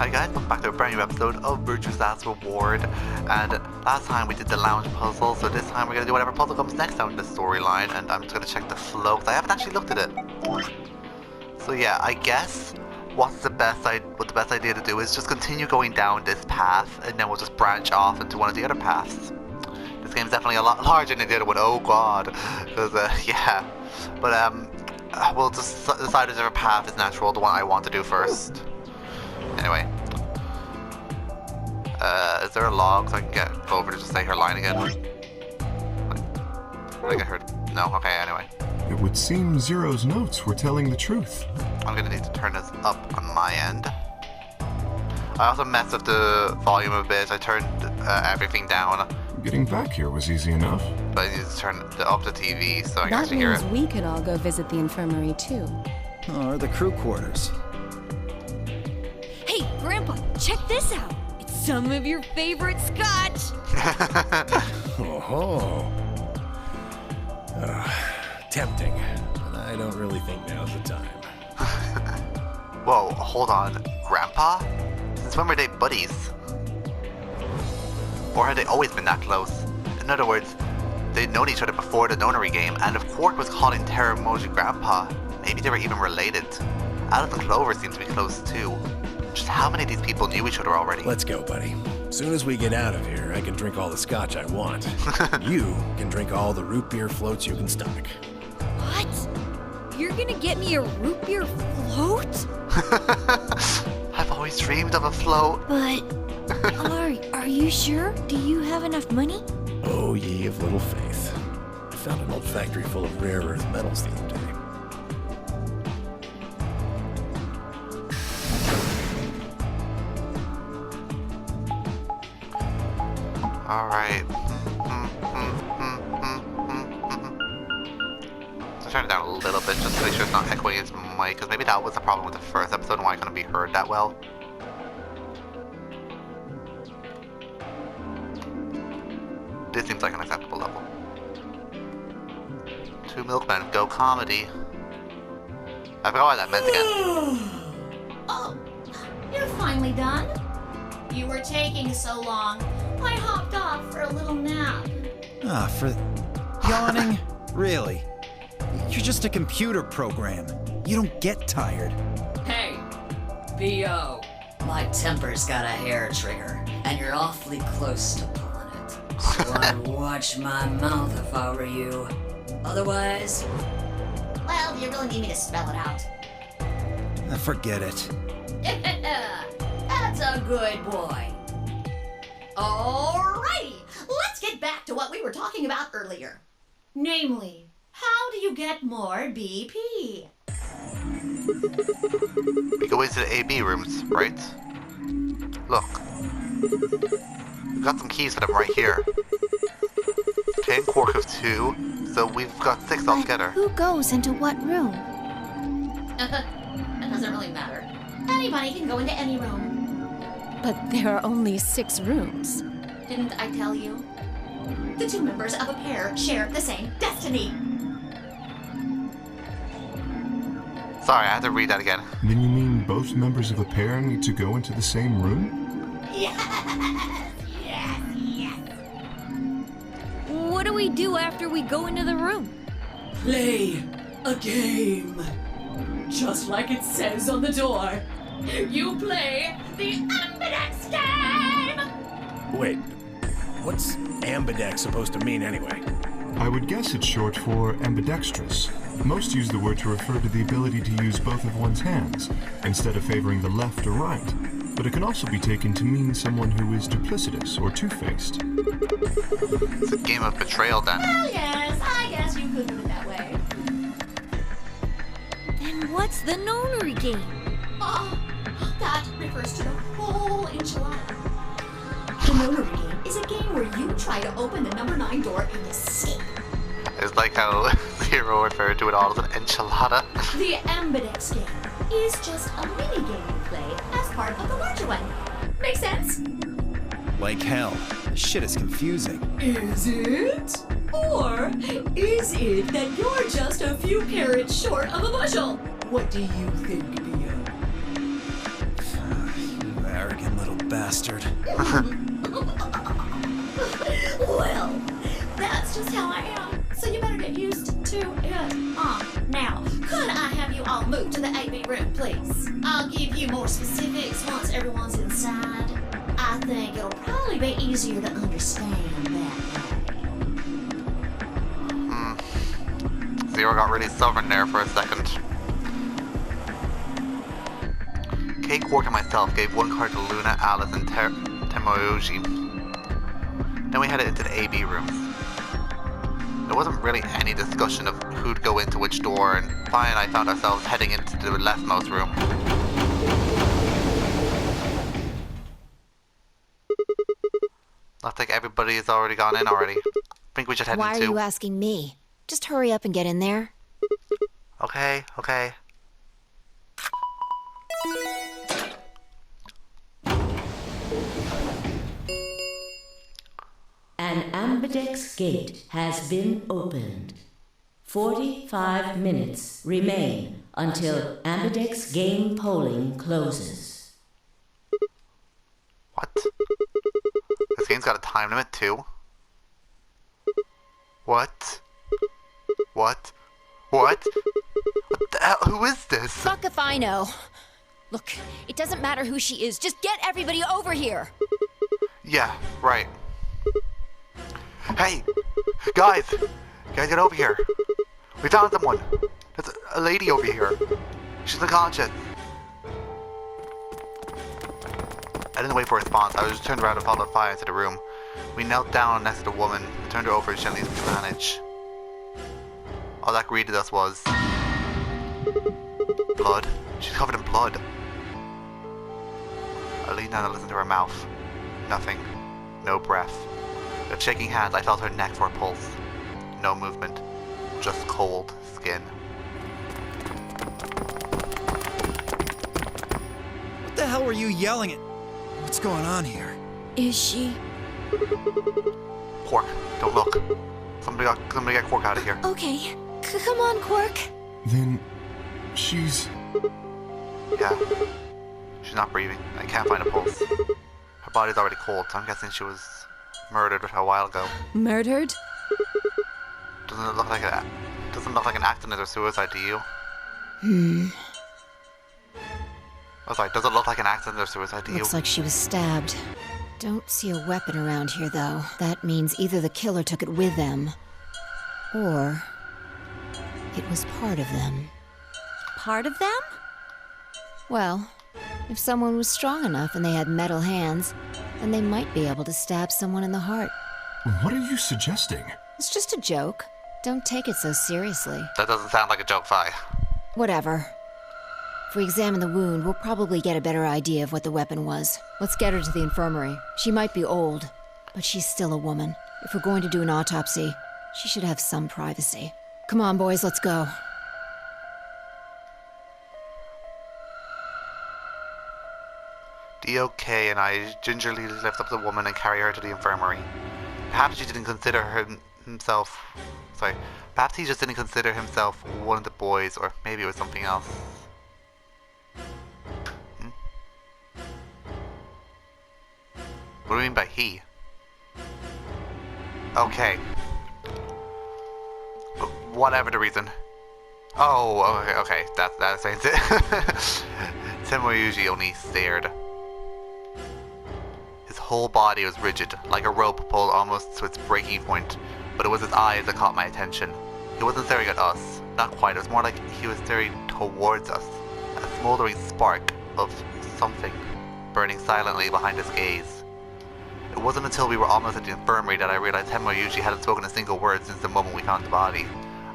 Hi guys, welcome back to a brand new episode of Virtue's Last Reward. And last time we did the lounge puzzle, so this time we're going to do whatever puzzle comes next down the storyline. And I'm just going to check the flow, because I haven't actually looked at it. So yeah, I guess what the best idea to do is just continue going down this path, and then we'll just branch off into one of the other paths. This game's definitely a lot larger than the other one, oh god. Because, yeah. But, we'll just decide whichever path is natural, the one I want to do first. Anyway. Is there a log so I can go over to just say her line again? I think I heard. No? Okay, anyway. It would seem Zero's notes were telling the truth. I'm gonna need to turn this up on my end. I also messed with the volume a bit. I turned everything down. Getting back here was easy enough. But I need to turn up the TV so I can actually hear it. That means we could all go visit the infirmary too. Or the crew quarters. Hey, Grandpa, check this out. It's some of your favorite scotch. Oh. Tempting, but I don't really think now's the time. Whoa, hold on. Grandpa? Since when were they buddies? Or had they always been that close? In other words, they'd known each other before the Nonary game, and if Quark was calling Terra Emoji Grandpa, maybe they were even related. Alice and Clover seem to be close too. Just how many of these people knew each other already? Let's go, buddy. As soon as we get out of here, I can drink all the scotch I want. You can drink all the root beer floats you can stomach. What? You're gonna get me a root beer float? I've always dreamed of a float. But, are you sure? Do you have enough money? Oh, ye of little faith. I found an old factory full of rare earth metals the other day. Alright. So turn it down a little bit just to make sure it's not echoing into my mic, because maybe that was the problem with the first episode and why I couldn't be heard that well. This seems like an acceptable level. 2 milkmen, go comedy. I forgot what that meant again. Oh, you're finally done? You were taking so long. I hopped off for a little nap. For yawning? Really? You're just a computer program. You don't get tired. Hey, B.O. My temper's got a hair trigger, and you're awfully close to pulling it. So I'd watch my mouth if I were you. Otherwise... Well, do you really need me to spell it out? Forget it. That's a good boy. Alrighty, let's get back to what we were talking about earlier. Namely, how do you get more BP? We go into the AB rooms, right? Look. We've got some keys for them right here. Okay, and Quark of 2, so we've got 6 altogether. Who goes into what room? That doesn't really matter. Anybody can go into any room. But there are only 6 rooms. Didn't I tell you? The 2 members of a pair share the same destiny. Sorry, I had to read that again. Then you mean both members of a pair need to go into the same room? Yes. What do we do after we go into the room? Play a game. Just like it says on the door. You play the Ambidex game! Wait, what's ambidex supposed to mean anyway? I would guess it's short for ambidextrous. Most use the word to refer to the ability to use both of one's hands, instead of favoring the left or right. But it can also be taken to mean someone who is duplicitous or two-faced. It's a game of betrayal then. Well, yes, I guess you could put it that way. Then what's the Nonary game? That refers to the whole enchilada. The Nonary game is a game where you try to open the number 9 door and escape. It's like how Zero referred to it all as an enchilada. The Ambidex game is just a mini game you play as part of the larger one. Make sense? Like hell. This shit is confusing. Is it? Or is it that you're just a few carrots short of a bushel? What do you think, B.O.? bastard. Well, that's just how I am. So you better get used to it. Now, could I have you all move to the AB room, please? I'll give you more specifics once everyone's inside. I think it'll probably be easier to understand that way. Zero got really stubborn there for a second. Kay, Quark, and myself gave one card to Luna, Alice, and Temoyoji. Then we headed into the AB rooms. There wasn't really any discussion of who'd go into which door, and Fi and I found ourselves heading into the leftmost room. Looks like everybody has already gone in already. Think we should head Why into... are you asking me? Just hurry up and get in there. Okay. An ambidex gate has been opened. 45 minutes remain until ambidex game polling closes. What? This game's got a time limit too? What? What the hell? Who is this? Fuck if I know. Look, it doesn't matter who she is. Just get everybody over here. Yeah, right. Hey, guys, get over here. We found someone. There's a lady over here. She's unconscious. I didn't wait for a response. I was just turned around and followed Fire into the room. We knelt down next to the woman and turned her over as gently as we could manage. All that greeted us was blood. She's covered in blood. I leaned down and listened to her mouth. Nothing. No breath. With shaking hands, I felt her neck for a pulse. No movement. Just cold skin. What the hell were you yelling at? What's going on here? Is she? Quark, don't look. Somebody get Quark out of here. Okay. Come on, Quark. Then she's... Yeah. She's not breathing. I can't find a pulse. Her body's already cold, so I'm guessing she was murdered a while ago. Murdered? Doesn't it look like an accident or suicide to you? Oh, sorry. Does it look like an accident or suicide to you? Looks like she was stabbed. Don't see a weapon around here, though. That means either the killer took it with them, or it was part of them. Part of them? Well, if someone was strong enough and they had metal hands, then they might be able to stab someone in the heart. What are you suggesting? It's just a joke. Don't take it so seriously. That doesn't sound like a joke, Fi. Whatever. If we examine the wound, we'll probably get a better idea of what the weapon was. Let's get her to the infirmary. She might be old, but she's still a woman. If we're going to do an autopsy, she should have some privacy. Come on, boys, let's go. DOK and I gingerly lift up the woman and carry her to the infirmary. Perhaps he just didn't consider himself one of the boys, or maybe it was something else. What do you mean by he? Okay. Whatever the reason. Oh, okay, that explains it. Temoyoji only stared. His whole body was rigid, like a rope pulled almost to its breaking point, but it was his eyes that caught my attention. He wasn't staring at us, not quite, it was more like he was staring towards us, a smoldering spark of something burning silently behind his gaze. It wasn't until we were almost at the infirmary that I realized Temoyoji hadn't spoken a single word since the moment we found the body.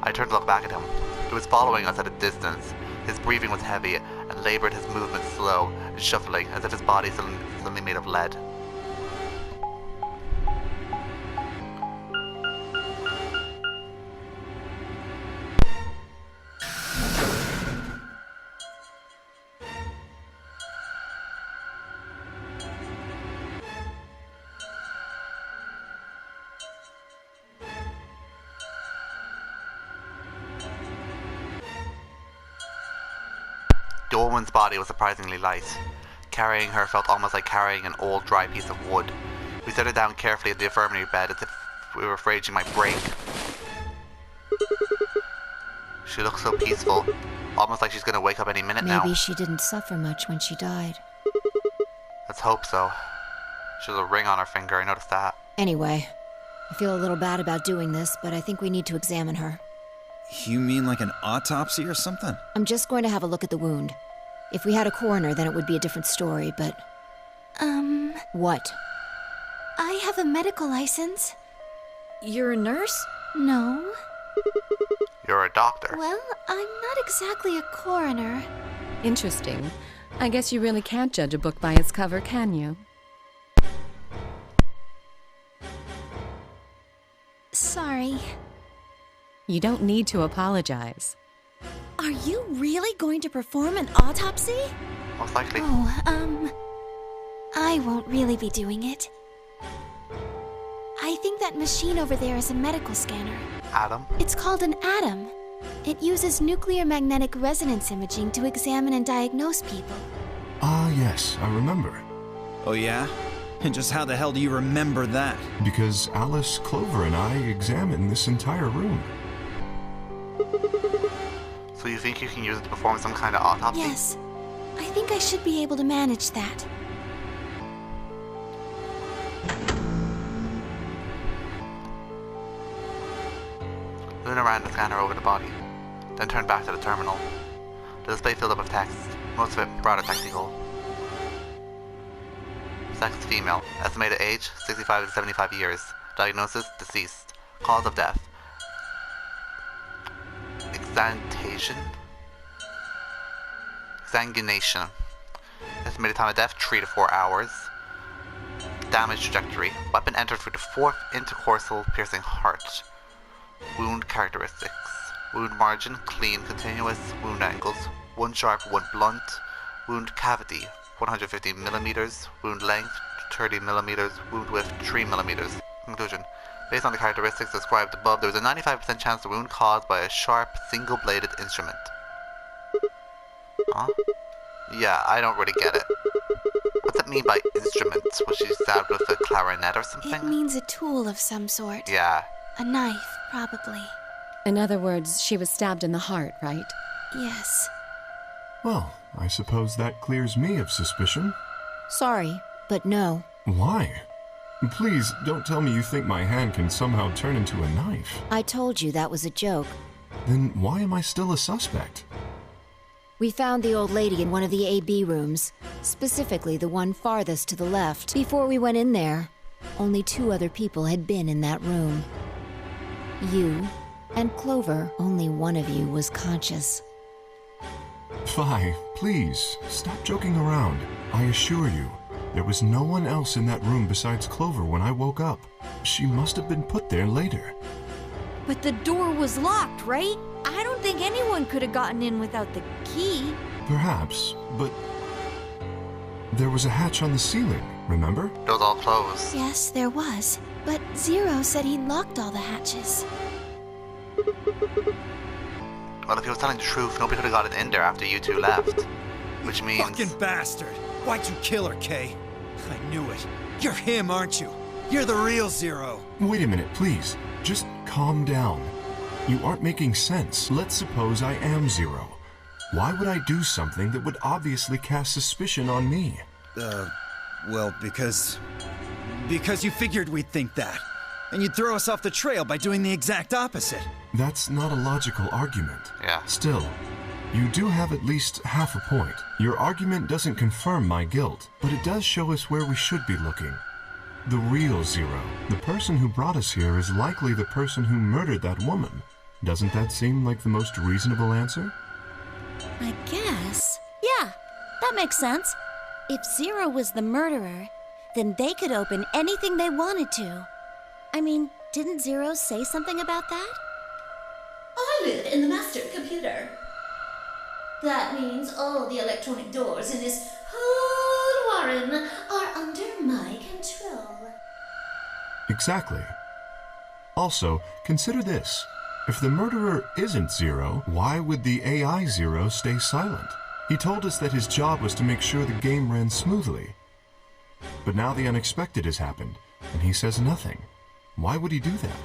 I turned to look back at him. He was following us at a distance. His breathing was heavy and labored, his movements slow and shuffling, as if his body suddenly made of lead. The woman's body was surprisingly light. carrying her felt almost like carrying an old dry piece of wood. We set her down carefully in the infirmary bed as if we were afraid she might break. She looked so peaceful, almost like she's gonna wake up any minute now. Maybe she didn't suffer much when she died. Let's hope so. She has a ring on her finger, I noticed that. Anyway, I feel a little bad about doing this, but I think we need to examine her. You mean like an autopsy or something? I'm just going to have a look at the wound. If we had a coroner, then it would be a different story, but... What? I have a medical license. You're a nurse? No. You're a doctor. Well, I'm not exactly a coroner. Interesting. I guess you really can't judge a book by its cover, can you? Sorry. You don't need to apologize. Are you really going to perform an autopsy? Most likely. Oh, I won't really be doing it. I think that machine over there is a medical scanner. Adam? It's called an ATOM. It uses nuclear magnetic resonance imaging to examine and diagnose people. Ah, yes, I remember. Oh yeah? And just how the hell do you remember that? Because Alice, Clover, and I examined this entire room. So you think you can use it to perform some kind of autopsy? Yes. I think I should be able to manage that. Luna ran the scanner over the body, then turned back to the terminal. The display filled up with text, most of it rather technical. Sex female, estimated age 65 to 75 years, diagnosis deceased, cause of death exsanguination, estimated time of death 3 to 4 hours, damage trajectory, weapon entered through the fourth intercostal piercing heart. Wound characteristics. Wound margin, clean, continuous. Wound angles, 1 sharp, 1 blunt. Wound cavity, 150 millimeters. Wound length, 30 millimeters. Wound width, 3 millimeters. Conclusion. Based on the characteristics described above, there was a 95% chance the wound caused by a sharp, single-bladed instrument. Huh? Yeah, I don't really get it. What's it mean by instrument? Was she stabbed with a clarinet or something? It means a tool of some sort. Yeah. A knife, probably. In other words, she was stabbed in the heart, right? Yes. Well, I suppose that clears me of suspicion. Sorry, but no. Why? Please, don't tell me you think my hand can somehow turn into a knife. I told you that was a joke. Then why am I still a suspect? We found the old lady in one of the AB rooms, specifically the one farthest to the left. Before we went in there, only 2 other people had been in that room. You and Clover. Only one of you was conscious. Fi, please, stop joking around. I assure you, there was no one else in that room besides Clover when I woke up. She must have been put there later. But the door was locked, right? I don't think anyone could have gotten in without the key. Perhaps, but there was a hatch on the ceiling, remember? It was all closed. Yes, there was. But Zero said he locked all the hatches. Well, if he was telling the truth, nobody could have gotten in there after you 2 left. Which means... Fucking bastard! Why'd you kill her, Kay? I knew it. You're him, aren't you? You're the real Zero. Wait a minute, please. Just calm down. You aren't making sense. Let's suppose I am Zero. Why would I do something that would obviously cast suspicion on me? Well, because you figured we'd think that. And you'd throw us off the trail by doing the exact opposite. That's not a logical argument. Yeah. Still, you do have at least half a point. Your argument doesn't confirm my guilt, but it does show us where we should be looking. The real Zero. The person who brought us here is likely the person who murdered that woman. Doesn't that seem like the most reasonable answer? I guess. Yeah, that makes sense. If Zero was the murderer, then they could open anything they wanted to. I mean, didn't Zero say something about that? I live in the master computer. That means all the electronic doors in this whole warren are under my control. Exactly. Also, consider this. If the murderer isn't Zero, why would the AI Zero stay silent? He told us that his job was to make sure the game ran smoothly. But now the unexpected has happened, and he says nothing. Why would he do that?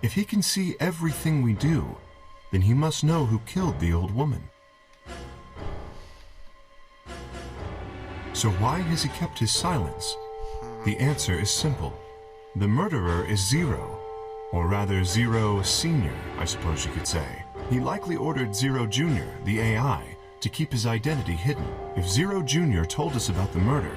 If he can see everything we do, then he must know who killed the old woman. So why has he kept his silence? The answer is simple. The murderer is Zero, or rather Zero Senior, I suppose you could say. He likely ordered Zero Junior, the AI, to keep his identity hidden. If Zero Junior told us about the murder,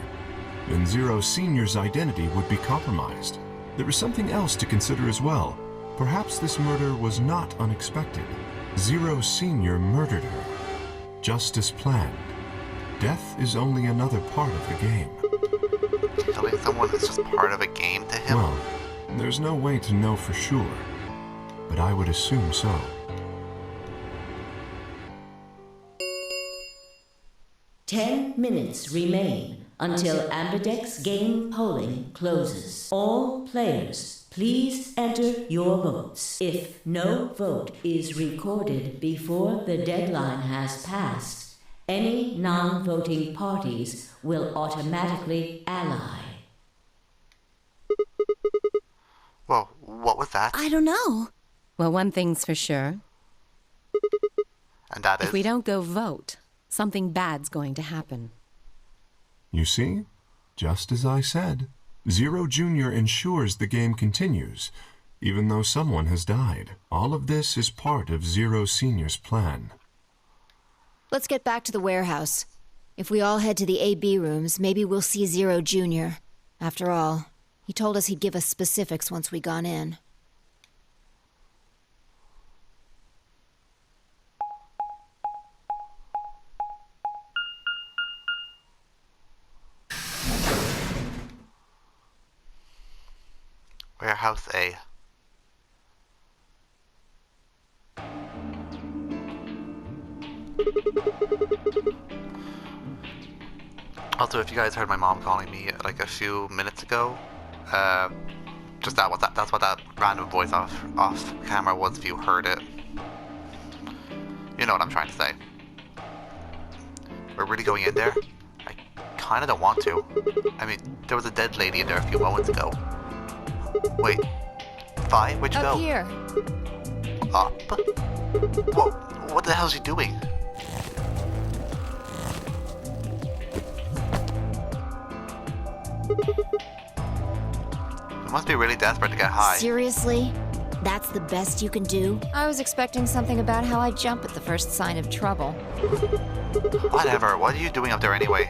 then Zero Senior's identity would be compromised. There is something else to consider as well. Perhaps this murder was not unexpected. Zero Senior murdered her, just as planned. Death is only another part of the game. Killing someone is just part of a game to him? Well, there's no way to know for sure, but I would assume so. Ten minutes remain until Ambidex game polling closes. All players, please enter your votes. If no vote is recorded before the deadline has passed, any non-voting parties will automatically ally. Whoa, what was that? I don't know. Well, one thing's for sure. And that is? If we don't go vote, something bad's going to happen. You see? Just as I said. Zero Junior ensures the game continues, even though someone has died. All of this is part of Zero Senior's plan. Let's get back to the warehouse. If we all head to the AB rooms, maybe we'll see Zero Junior. After all, he told us he'd give us specifics once we gone in. Warehouse A. Also, if you guys heard my mom calling me like a few minutes ago, just that's what that random voice off camera was. If you heard it, you know what I'm trying to say. We're really going in there? I kind of don't want to. I mean, there was a dead lady in there a few moments ago. Wait, Vi, where'd you go? Up here. Up? Whoa, what the hell is she doing? You must be really desperate to get high. Seriously? That's the best you can do? I was expecting something about how I jump at the first sign of trouble. Whatever, what are you doing up there anyway?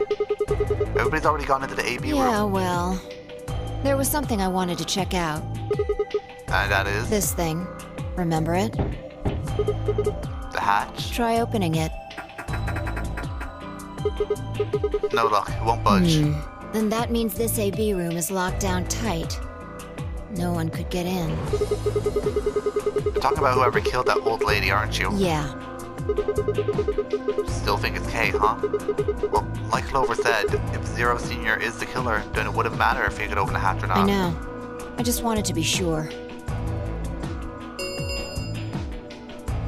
Everybody's already gone into the AB room. Yeah, well, there was something I wanted to check out. And that is? This thing. Remember it? The hatch? Try opening it. No luck, it won't budge. Then that means this AB room is locked down tight. No one could get in. You're talking about whoever killed that old lady, aren't you? Yeah. Still think it's Kay, huh? Well, like Clover said, if Zero Senior is the killer, then it wouldn't matter if he could open the hatch or not. I know. I just wanted to be sure.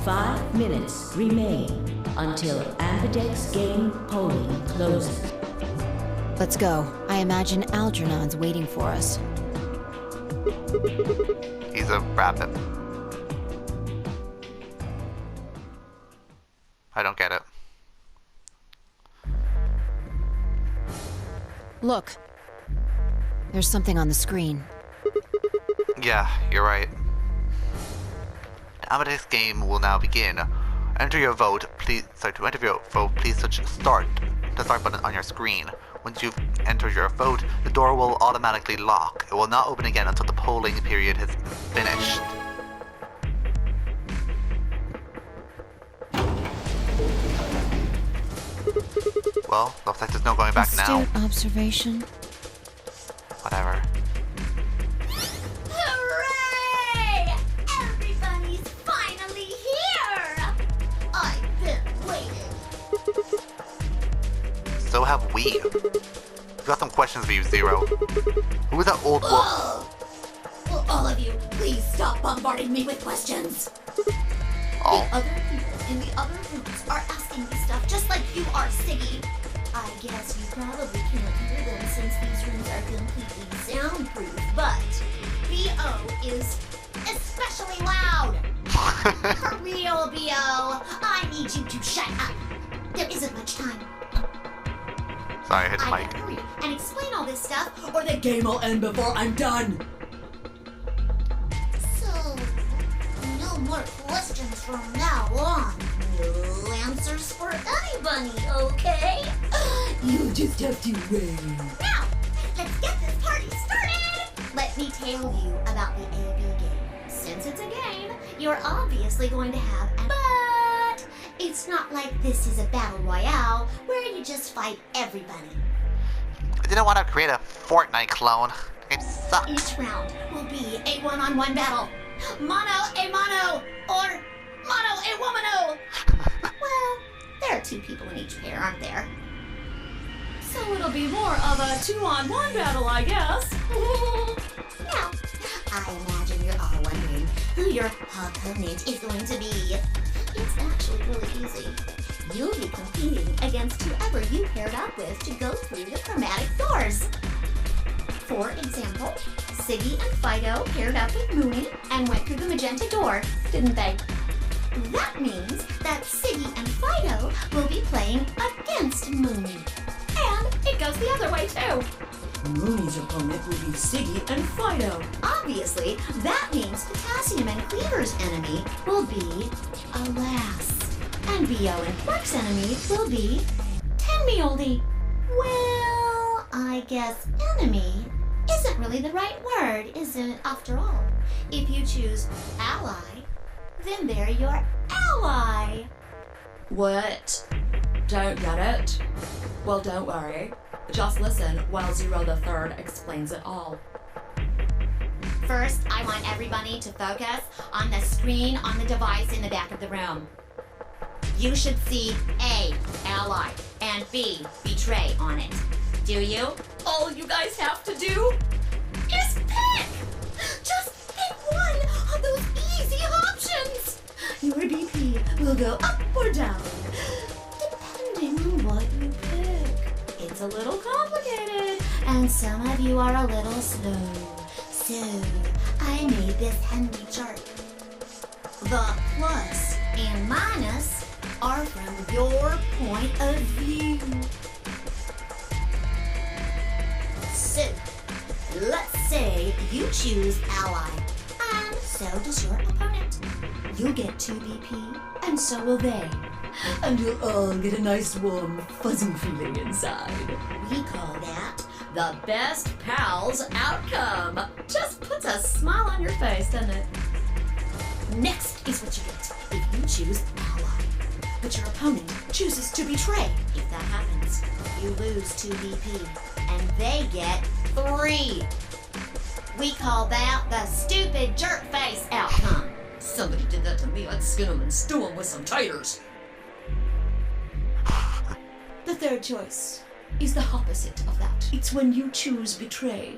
5 minutes remain until Ambidex game polling closes. Let's go. I imagine Algernon's waiting for us. He's a rabbit. I don't get it. Look. There's something on the screen. Yeah, you're right. The Amadeus game will now begin. Enter your vote, please. Sorry, to enter your vote, please touch the start button on your screen. Once you've entered your vote, the door will automatically lock. It will not open again until the polling period has finished. Well, looks like there's no going back now. Astute observation. Whatever. Hooray! Everybody's finally here! I've been waiting. So have we. We've got some questions for you, Zero. Who is that old woman? Will all of you please stop bombarding me with questions? Oh. The other people in the other rooms are asking me stuff just like you are, Siggy. I guess you probably can't hear them since these rooms are completely soundproof, but B.O. is especially loud. For real, B.O. I need you to shut up. There isn't much time. Sorry, I hit the I mic. gotta hurry and explain all this stuff, Or the game will end before I'm done. so no more questions from now on. No answers for anybody, okay? You just have to wait. Now, let's get this party started! Let me tell you about the AB game. Since it's a game, you're obviously going to have but it's not like this is a battle royale where you just fight everybody. I didn't want to create a Fortnite clone. It sucks. Each round will be a one-on-one battle. Mono a mono, or mono a womano. Well, there are 2 people in each pair, aren't there? So it'll be more of a 2-on-1 battle, I guess. Now, I imagine you're all wondering who your opponent is going to be. It's actually really easy. You'll be competing against whoever you paired up with to go through the chromatic doors. For example, Siggy and Fido paired up with Mooney and went through the magenta door, didn't they? That means that Siggy and Fido will be playing against Mooney. And it goes the other way too. Mooney's opponent will be Siggy and Fido. Obviously, that means Potassium and Cleaver's enemy will be Alas. And B.O. and Quark's enemy will be Tenmeoldy. Well, I guess enemy isn't really the right word, is it, after all? If you choose ally, then they're your ally. What? Don't get it? Well, don't worry. Just listen while Zero the Third explains it all. First, I want everybody to focus on the screen on the device in the back of the room. You should see A, ally, and B, betray on it. Do you? All you guys have to do Is pick! Just pick one of those easy options! Your BP will go up or down, depending on what you pick. It's a little complicated, and some of you are a little slow. So, I made this handy chart. The plus and minus are from your point of view. So, let's say you choose ally, and so does your opponent. You'll get 2 BP, and so will they. and you'll all get a nice warm fuzzy feeling inside. We call that The best pals outcome. just puts a smile on your face, doesn't it? Next is what you get if you choose ally, but your opponent chooses to betray. If that happens, you lose 2 BP, and they get 3. We call that the stupid jerk face outcome. Somebody did that to me. I'd skin them and stew them with some taters. The third choice is the opposite of that. It's when you choose betray,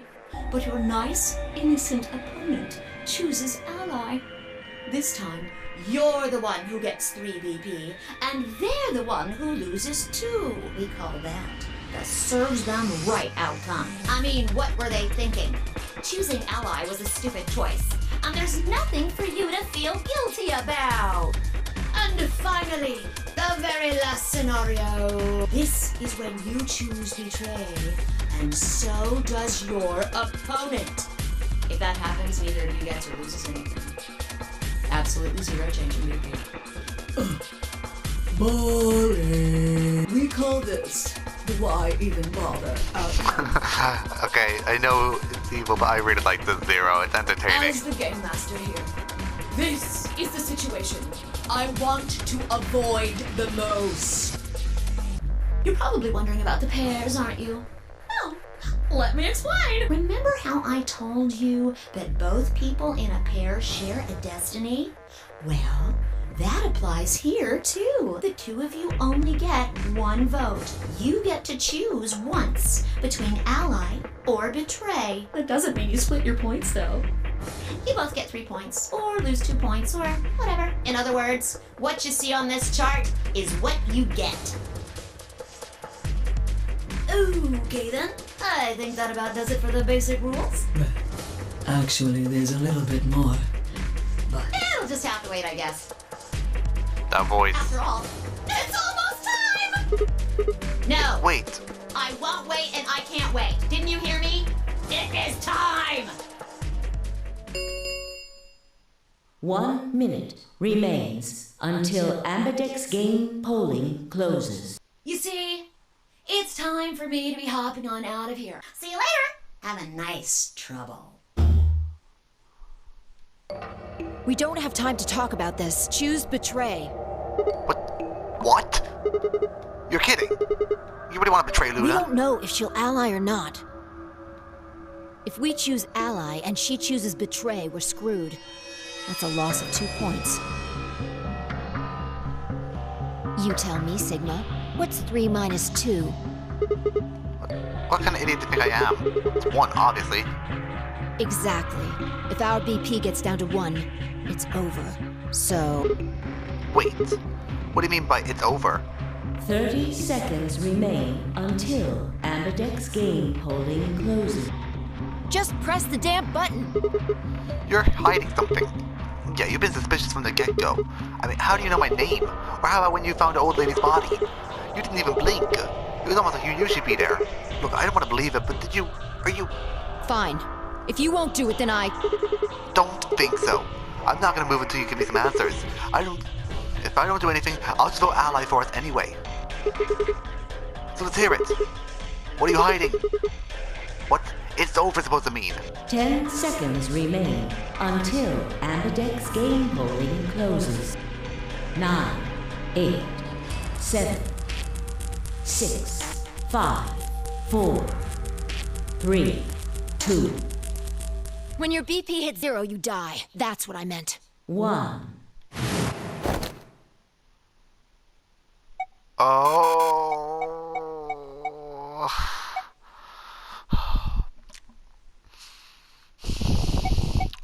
but your nice, innocent opponent chooses ally. This time, You're the one who gets 3 BP, and they're the one who loses 2. We call that the serves them right outcome. I mean, what were they thinking? Choosing ally was a stupid choice, and there's nothing for you to feel guilty about. And finally, the very last scenario. This is when you choose betray, and so does your opponent. If that happens, neither of you gets or loses anything. Absolutely 0 change in BP. boring. We call this the why even bother outcome. Okay, I know it's evil, but I really like the 0. It's entertaining. As the game master here, this is the situation I want to avoid the most. You're probably wondering about the pairs, aren't you? Well, let me explain. Remember how I told you that both people in a pair share a destiny? Well, that applies here too. The 2 of you only get 1 vote. You get to choose once between ally or betray. That doesn't mean you split your points, though. You both get 3 points, or lose 2 points, or whatever. In other words, what you see on this chart is what you get. Okay then, I think that about does it for the basic rules. Actually, there's a little bit more. But It'll just have to wait, I guess. That voice. After all, it's almost time! No. Wait. I won't wait and I can't wait. Didn't you hear me? It is time! 1 minute remains until Ambidex game polling closes. You see, it's time for me to be hopping on out of here. See you later! have a nice trouble. We don't have time to talk about this. Choose betray. What? You're kidding. You really want to betray Luna? We don't know if she'll ally or not. If we choose ally and she chooses betray, we're screwed. That's a loss of 2 points. You tell me, Sigma. What's 3 minus 2? What kind of idiot do you think I am? It's 1, obviously. Exactly. If our BP gets down to 1, it's over. So... Wait. What do you mean by it's over? 30 seconds remain until Ambidex game polling closes. Just press the damn button! You're hiding something. Yeah, you've been suspicious from the get-go. I mean, how do you know my name? Or how about when you found the old lady's body? You didn't even blink. It was almost like you usually be there. Look, I don't want to believe it, but are you... Fine. If you won't do it, then I... Don't think so. I'm not gonna move until you give me some answers. If I don't do anything, I'll just vote ally for us anyway. So let's hear it. What are you hiding? What it's over supposed to mean? 10 seconds remain until Ambidex game polling closes. 9, 8, 7, 6, 5, 4, 3, 2, When your BP hits 0, you die. That's what I meant. 1. Oh.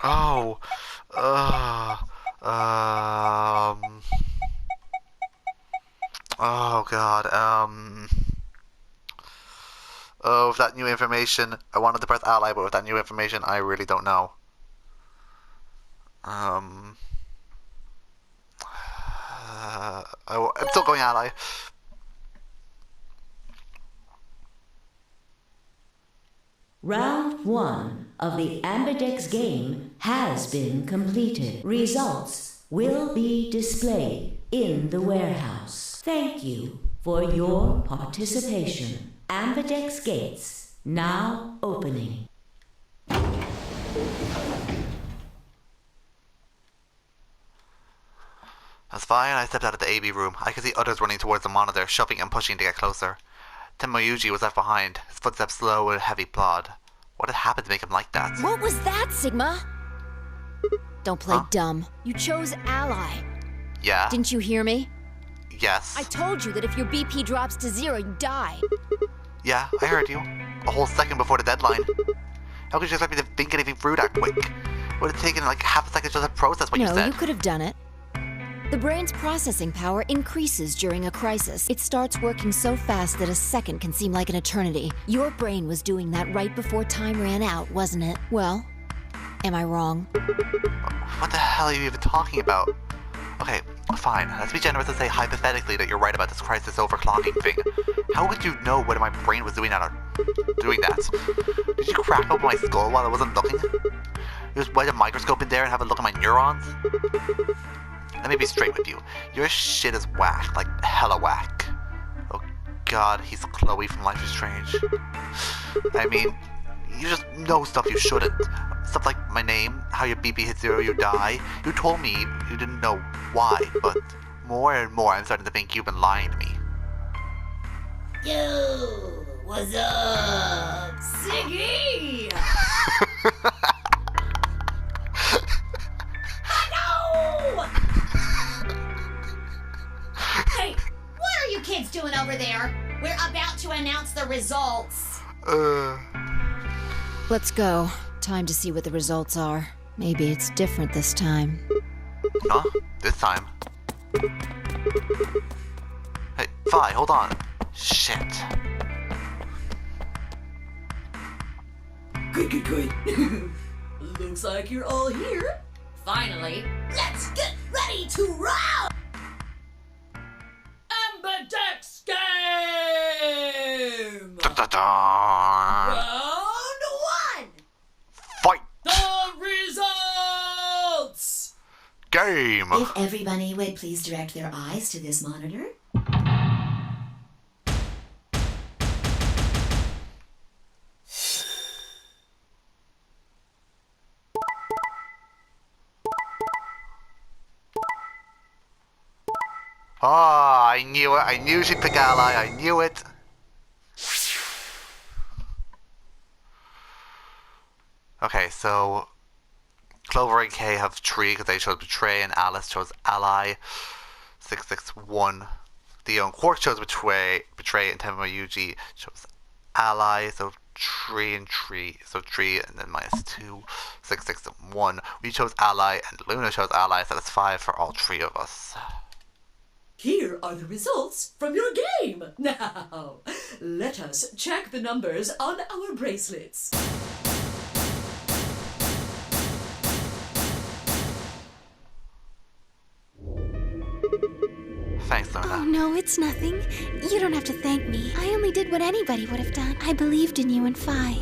Oh. Oh God. Oh, with that new information, I wanted to press ally, but with that new information, I really don't know. I'm still going ally. Round 1 of the Ambidex game has been completed. Results will be displayed in the warehouse. Thank you for your participation. Ambidex gates now opening. That's fine. I stepped out of the AB room. I could see others running towards the monitor, shoving and pushing to get closer. Tenmoyuji was left behind, his footsteps slow and heavy plod. What had happened to make him like that? What was that, Sigma? Don't play dumb. You chose ally. Yeah? Didn't you hear me? Yes. I told you that if your BP drops to 0, you die. Yeah, I heard you. A whole second before the deadline. How could you expect me to think anything through that quick? Would have taken like half a second just to process what you said. No, you could have done it. The brain's processing power increases during a crisis. It starts working so fast that a second can seem like an eternity. Your brain was doing that right before time ran out, wasn't it? Well, am I wrong? What the hell are you even talking about? Okay, fine. Let's be generous and say hypothetically that you're right about this crisis overclocking thing. How would you know whether my brain was doing that or doing that? Did you crack open my skull while I wasn't looking? You just wet a microscope in there and have a look at my neurons? Let me be straight with you. Your shit is whack, like hella whack. Oh God, he's Chloe from Life is Strange. I mean, you just know stuff you shouldn't. Stuff like my name, how your BP hits 0, you die. You told me you didn't know why, but more and more I'm starting to think you've been lying to me. Yo, what's up, Siggy? No! Hey, what are you kids doing over there? We're about to announce the results. Let's go. Time to see what the results are. Maybe it's different this time. Huh? This time? Hey, Vi, hold on. Shit. Good. Looks like you're all here. Finally. Let's get ready to roll! Ambidex game! Da-da-da. Round 1! Fight! The results! Game! If everybody would please direct their eyes to this monitor. Oh, I knew it. I knew she'd pick Ally. I knew it. Okay, so Clover and Kay have 3 because they chose Betray, and Alice chose Ally. 661. Theo and Quark chose Betray, and Tenma Yuji chose Ally. So 3 and 3. So 3 and then minus 2. 661. We chose Ally, and Luna chose Ally. So that's 5 for all 3 of us. Here are the results from your game. Now, let us check the numbers on our bracelets. Thanks, Luna. Oh, no, it's nothing. You don't have to thank me. I only did what anybody would have done. I believed in you and Phi.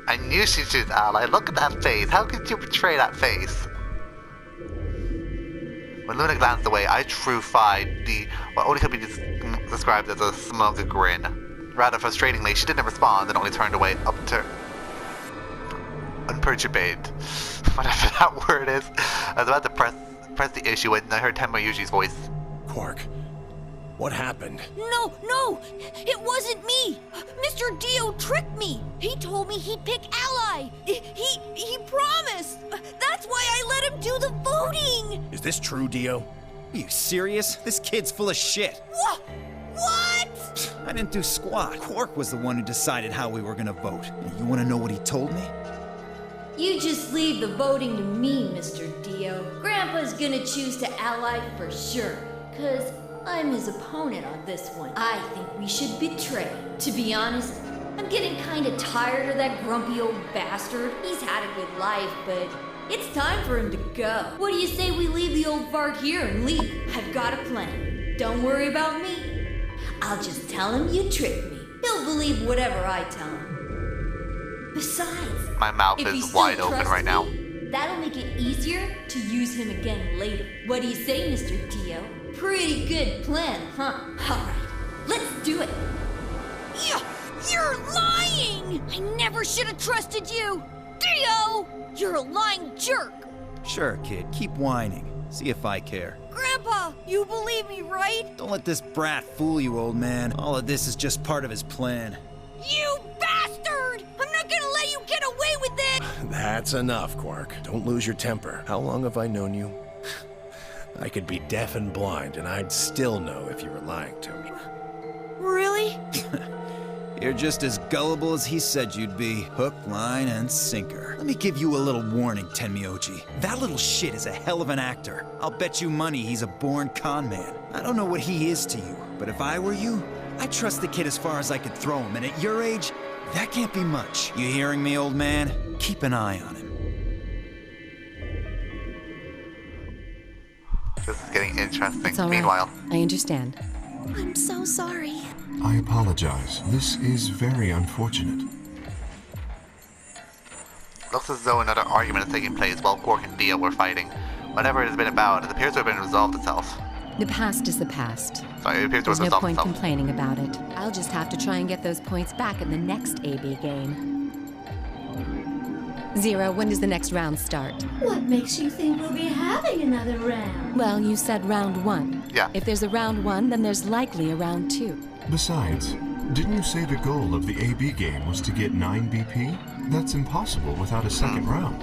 I knew she'd choose Ally. Look at that face. How could you betray that face? When Luna glanced away, I threw Phi what only could be described as a smug grin. Rather frustratingly, she didn't respond and only turned away unperturbed. Whatever that word is. I was about to press the issue and I heard Tenma Yuji's voice. Quark, what happened? No, it wasn't me. Mr. Dio tricked me. He told me he'd pick Ally. He promised. That's why I let him do the voting. Is this true, Dio? Are you serious? This kid's full of shit. What? I didn't do squat. Quark was the one who decided how we were gonna vote. And you wanna know what he told me? You just leave the voting to me, Mr. Dio. Grandpa's gonna choose to ally for sure, 'cause I'm his opponent on this one. I think we should betray. To be honest, I'm getting kinda tired of that grumpy old bastard. He's had a good life, but it's time for him to go. What do you say we leave the old fart here and leave? I've got a plan. Don't worry about me. I'll just tell him you tricked me. He'll believe whatever I tell him. Besides, My mouth if he is still wide open trusts right now. me, that'll make it easier to use him again later. What do you say, Mr. Dio? Pretty good plan, huh? Alright, let's do it. You're lying! I never should have trusted you! Dio! You're a lying jerk! Sure, kid, keep whining. See if I care. Grandpa, you believe me, right? Don't let this brat fool you, old man. All of this is just part of his plan. You bastard! I'm not gonna let you get away with it! That's enough, Quark. Don't lose your temper. How long have I known you? I could be deaf and blind, and I'd still know if you were lying to me. Really? You're just as gullible as he said you'd be. Hook, line, and sinker. Let me give you a little warning, Tenmyoji. That little shit is a hell of an actor. I'll bet you money he's a born con man. I don't know what he is to you, but if I were you, I'd trust the kid as far as I could throw him, and at your age, that can't be much. You hearing me, old man? Keep an eye on him. This is getting interesting. It's all right. Meanwhile, I understand. I'm so sorry. I apologize. This is very unfortunate. looks as though another argument is taking place while Quark and Dio were fighting. Whatever it has been about, it appears to have been resolved itself. The past is the past. Sorry, it appears to have There's no resolved point itself. complaining about it. I'll just have to try and get those points back in the next AB game. Zero, when does the next round start? What makes you think we'll be having another round? Well, you said round one. Yeah. If there's a round one, then there's likely a round two. Besides, didn't you say the goal of the AB game was to get 9 BP? That's impossible without a second round.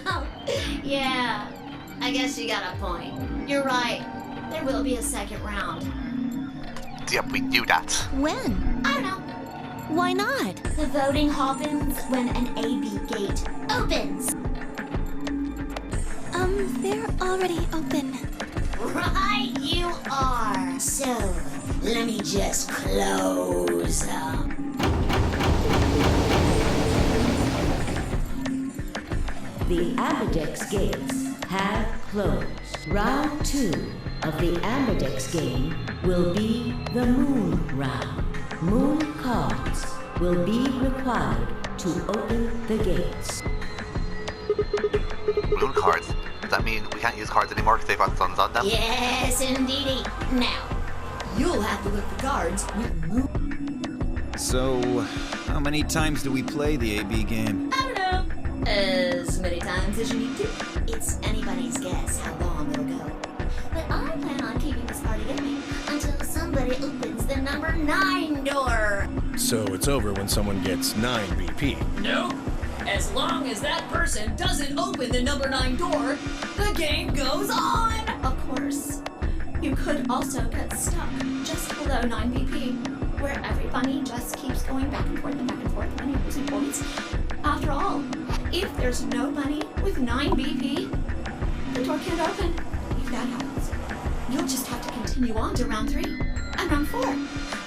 Oh, yeah. I guess you got a point. You're right. There will be a second round. Yep, we knew that. When? I don't know. Why not? The voting happens when an AB gate opens. They're already open. Right you are. So, let me just close them. The Ambidex gates have closed. Round 2 of the Ambidex game will be the Moon Round. Moon cards will be required to open the gates. Moon cards? Does that mean we can't use cards anymore because they've got suns on them? Yes, indeedy. Now, you'll have to look for cards with moon. So, how many times do we play the AB game? I don't know. As many times as you need to. It's anybody's guess how long it'll go. But I plan on keeping this party going until somebody opens the number 9 door. So it's over when someone gets 9 BP. Nope. As long as that person doesn't open the number 9 door, the game goes on! Of course. You could also get stuck just below 9 BP, where every bunny just keeps going back and forth, bunny losing points. After all, if there's no bunny with 9 BP, the door can't open. If that happens, you'll just have to continue on to round 3, and round 4,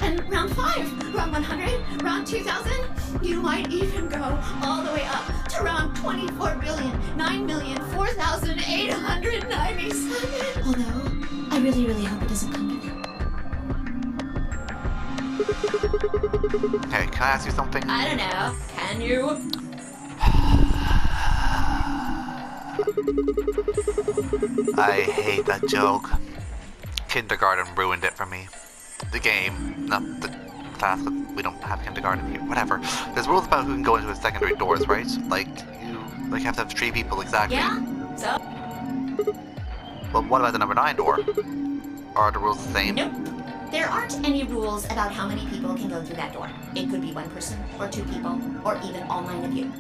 and round 5, round 100, round 2000. You might even go all the way up to round 24,9,004,897. Although, I really, really hope it doesn't come to that. Hey, can I ask you something? I don't know. Can you? I hate that joke. Kindergarten ruined it for me. The game, not the class, but we don't have kindergarten here. Whatever. There's rules about who can go into the secondary doors, right? Like, you have to have 3 people exactly. Yeah? So? Well, what about the number 9 door? Are the rules the same? Nope. There aren't any rules about how many people can go through that door. It could be 1 person, or 2 people, or even all 9 of you.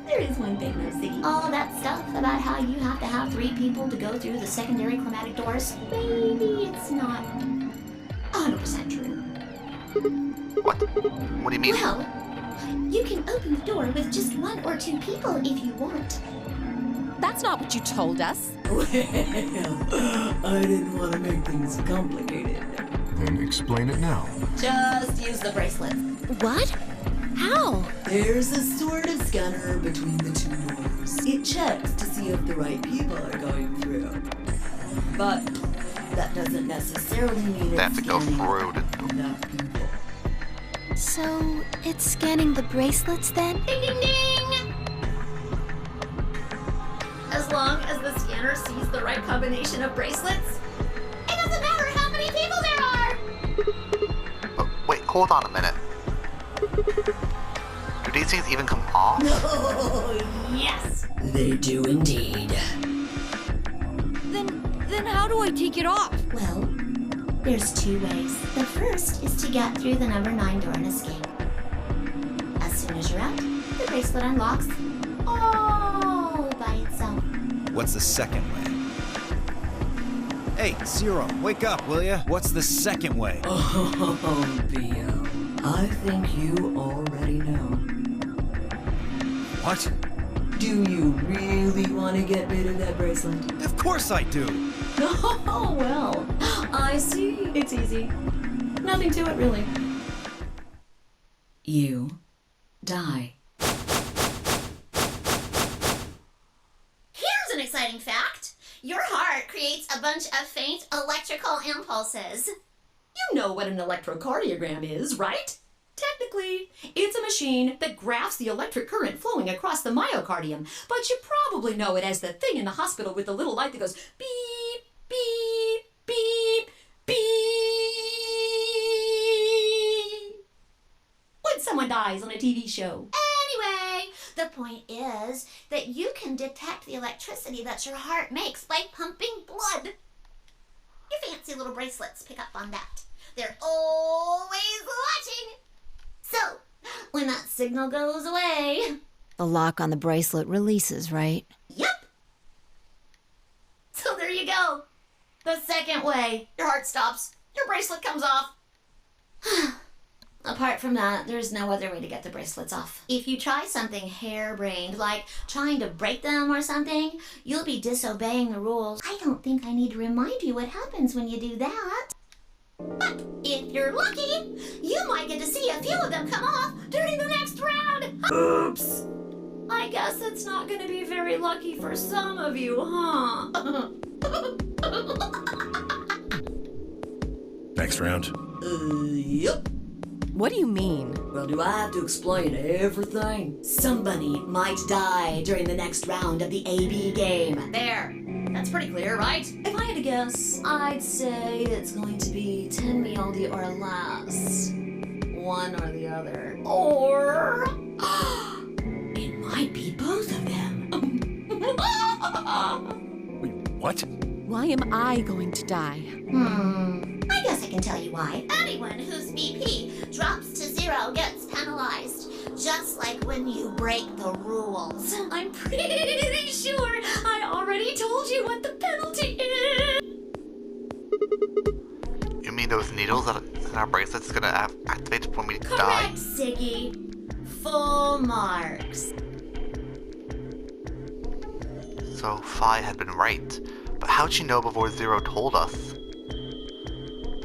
There is one thing though, Ziggy. All that stuff about how you have to have 3 people to go through the secondary chromatic doors, maybe it's not 100% true. What? What do you mean? Well, you can open the door with just 1 or 2 people if you want. That's not what you told us. Well, I didn't want to make things complicated. Then explain it now. Just use the bracelets. What? How? There's a sort of scanner between the 2 doors. It checks to see if the right people are going through. But that doesn't necessarily mean They have to go scanning through the... enough people. So, it's scanning the bracelets then? Ding ding ding! As long as the scanner sees the right combination of bracelets, it doesn't matter how many people there are! Oh, wait, hold on a minute. Do these things even come off? Oh, yes! They do indeed. Then how do I take it off? Well, there's 2 ways. The first is to get through the number 9 door and escape. As soon as you're out, the bracelet unlocks all by itself. What's the second way? Hey, Zero, wake up, will ya? What's the second way? Oh, Bio. I think you already know. What? Do you really want to get rid of that bracelet? Of course I do! Oh, well. I see. It's easy. Nothing to it, really. You die. Here's an exciting fact. Your heart creates a bunch of faint electrical impulses. You know what an electrocardiogram is, right? Technically, it's a machine that graphs the electric current flowing across the myocardium, but you probably know it as the thing in the hospital with the little light that goes beep, beep, beep, beep when someone dies on a TV show. Anyway, the point is that you can detect the electricity that your heart makes by pumping blood. Your fancy little bracelets pick up on that. They're always watching. So, when that signal goes away... The lock on the bracelet releases, right? Yep. So there you go. The second way. Your heart stops. Your bracelet comes off. A Apart from that, there's no other way to get the bracelets off. If you try something harebrained, like trying to break them or something, you'll be disobeying the rules. I don't think I need to remind you what happens when you do that. But if you're lucky, you might get to see a few of them come off during the next round. Oops! I guess it's not going to be very lucky for some of you, huh? Next round. Yep. What do you mean? Well, do I have to explain everything? Somebody might die during the next round of the AB game. There. That's pretty clear, right? If I had to guess, I'd say it's going to be 10 Mjolnir or less. One or the other. Or... it might be both of them. Wait, what? Why am I going to die? I guess I can tell you why. Anyone whose BP drops to 0 gets penalized. Just like when you break the rules. I'm pretty sure I already told you what the penalty is. You mean those needles that in our bracelets is gonna activate when we die? Correct, Siggy. Full marks. So Phi had been right. But how'd she know before Zero told us?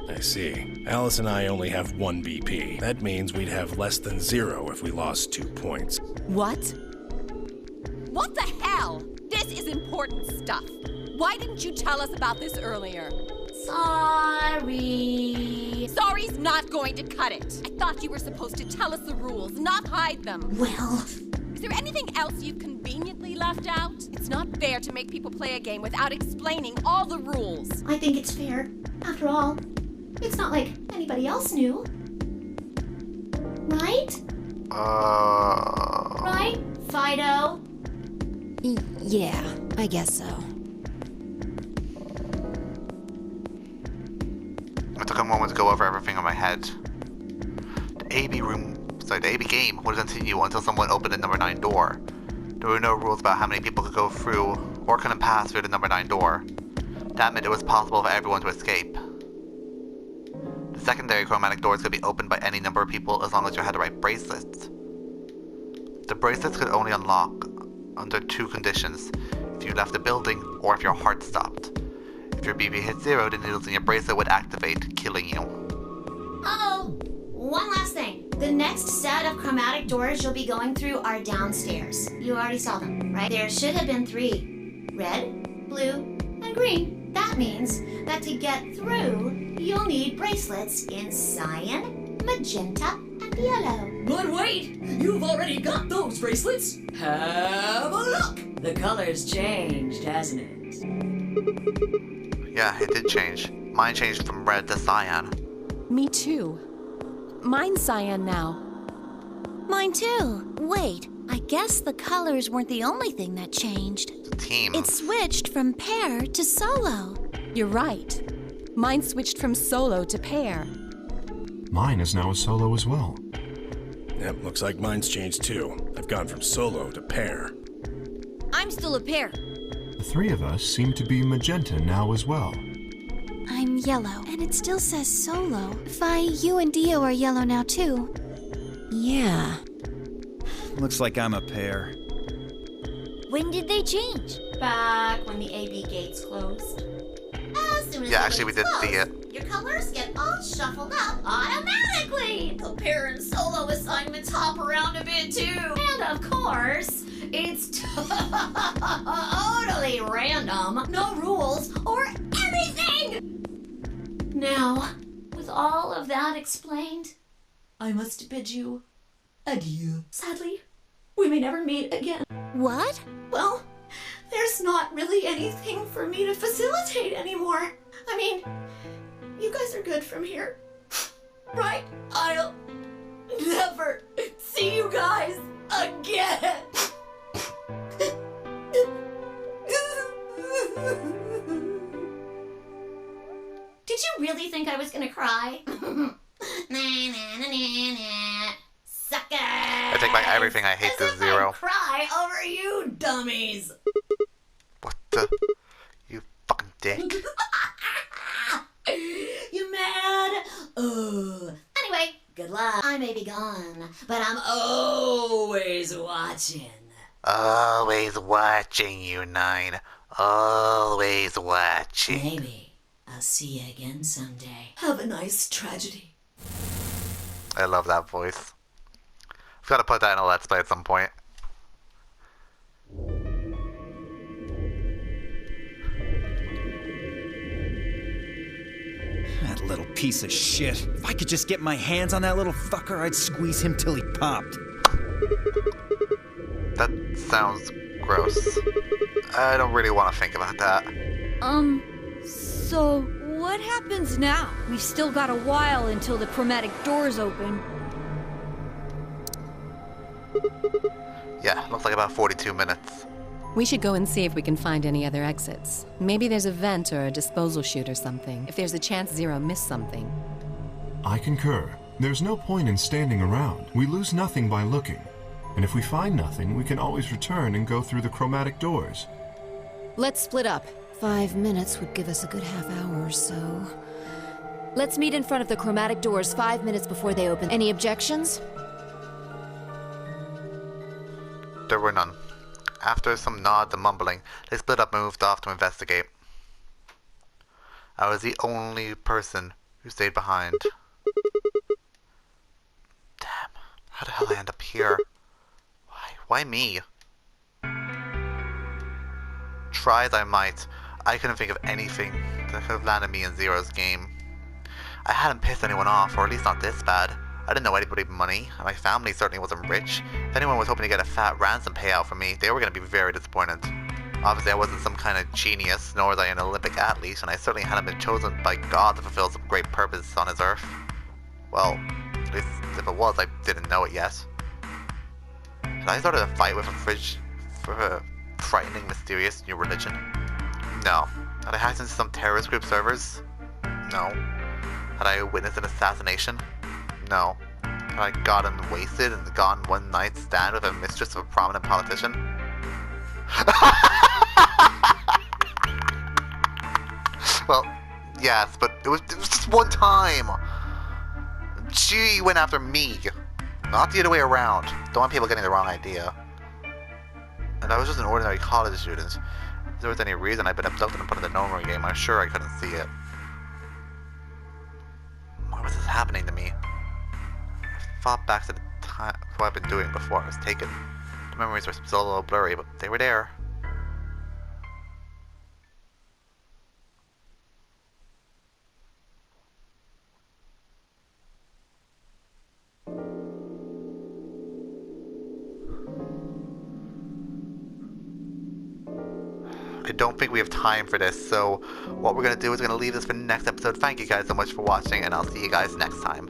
I see. Alice and I only have 1 BP. That means we'd have less than 0 if we lost 2 points. What? What the hell? This is important stuff. Why didn't you tell us about this earlier? Sorry. Sorry's not going to cut it. I thought you were supposed to tell us the rules, not hide them. Well... is there anything else you've conveniently left out? It's not fair to make people play a game without explaining all the rules. I think it's fair. After all, it's not like anybody else knew. Right? Right, Fido? Yeah, I guess so. I took a moment to go over everything in my head. The AB game would continue until someone opened the number 9 door. There were no rules about how many people could go through or couldn't pass through the number 9 door. That meant it was possible for everyone to escape. The secondary chromatic doors could be opened by any number of people as long as you had the right bracelets. The bracelets could only unlock under 2 conditions: if you left the building or if your heart stopped. If your BP hit 0, the needles in your bracelet would activate, killing you. Oh, one last thing. The next set of chromatic doors you'll be going through are downstairs. You already saw them, right? There should have been 3. Red, blue, and green. That means that to get through, you'll need bracelets in cyan, magenta, and yellow. But wait! You've already got those bracelets! Have a look! The color's changed, hasn't it? Yeah, it did change. Mine changed from red to cyan. Me too. Mine's cyan now. Mine too. Wait, I guess the colors weren't the only thing that changed. Team. It switched from pair to solo. You're right. Mine switched from solo to pair. Mine is now a solo as well. Yep, looks like mine's changed too. I've gone from solo to pair. I'm still a pair. The 3 of us seem to be magenta now as well. I'm yellow, and it still says solo. Phi, you and Dio are yellow now too. Yeah. Looks like I'm a pair. When did they change? Back when the AB gates closed. As soon as Yeah, the actually, we gates did see close, it. your colors get all shuffled up automatically. The pair and solo assignments hop around a bit too. And of course, it's totally random. No rules or anything. Now, with all of that explained, I must bid you adieu. Sadly, we may never meet again. What? Well, there's not really anything for me to facilitate anymore. I mean, you guys are good from here, right? I'll never see you guys again. Did you really think I was gonna cry? Sucker! I take back everything. I hate this 0. Cry over you dummies! What the? You fucking dick. You mad? Anyway, Good luck. I may be gone, but I'm always watching. Always watching you, Nine. Always watching. Maybe I'll see you again someday. Have a nice tragedy. I love that voice. I've got to put that in a Let's Play at some point. That little piece of shit. If I could just get my hands on that little fucker, I'd squeeze him till he popped. That sounds gross. I don't really want to think about that. So what happens now? We've still got a while until the chromatic doors open. Yeah, looks like about 42 minutes. We should go and see if we can find any other exits. Maybe there's a vent or a disposal chute or something, if there's a chance Zero missed something. I concur. There's no point in standing around. We lose nothing by looking. And if we find nothing, we can always return and go through the chromatic doors. Let's split up. 5 minutes would give us a good half hour or so. Let's meet in front of the chromatic doors 5 minutes before they open. Any objections? There were none. After some nods and mumbling, they split up and moved off to investigate. I was the only person who stayed behind. Damn, how the hell did I end up here? Why me? Try as I might, I couldn't think of anything that could have landed me in Zero's game. I hadn't pissed anyone off, or at least not this bad. I didn't know anybody with money, and my family certainly wasn't rich. If anyone was hoping to get a fat ransom payout from me, they were going to be very disappointed. Obviously I wasn't some kind of genius, nor was I an Olympic athlete, and I certainly hadn't been chosen by God to fulfill some great purpose on his earth. Well, at least if it was, I didn't know it yet. Had I started a fight with a fridge for a frightening, mysterious new religion? No. Had I hacked into some terrorist group servers? No. Had I witnessed an assassination? No. Had I gotten wasted and gone one night stand with a mistress of a prominent politician? Well, yes, but it was just one time. She went after me, not the other way around. Don't want people getting the wrong idea. And I was just an ordinary college student. If there was any reason I'd been abducted and put in the Nonary game, I'm sure I couldn't see it. Why was this happening to me? I thought back to the time what I've been doing before I was taken. The memories were still a little blurry, but they were there. I don't think we have time for this, so what we're going to do is we're going to leave this for the next episode. Thank you guys so much for watching, and I'll see you guys next time.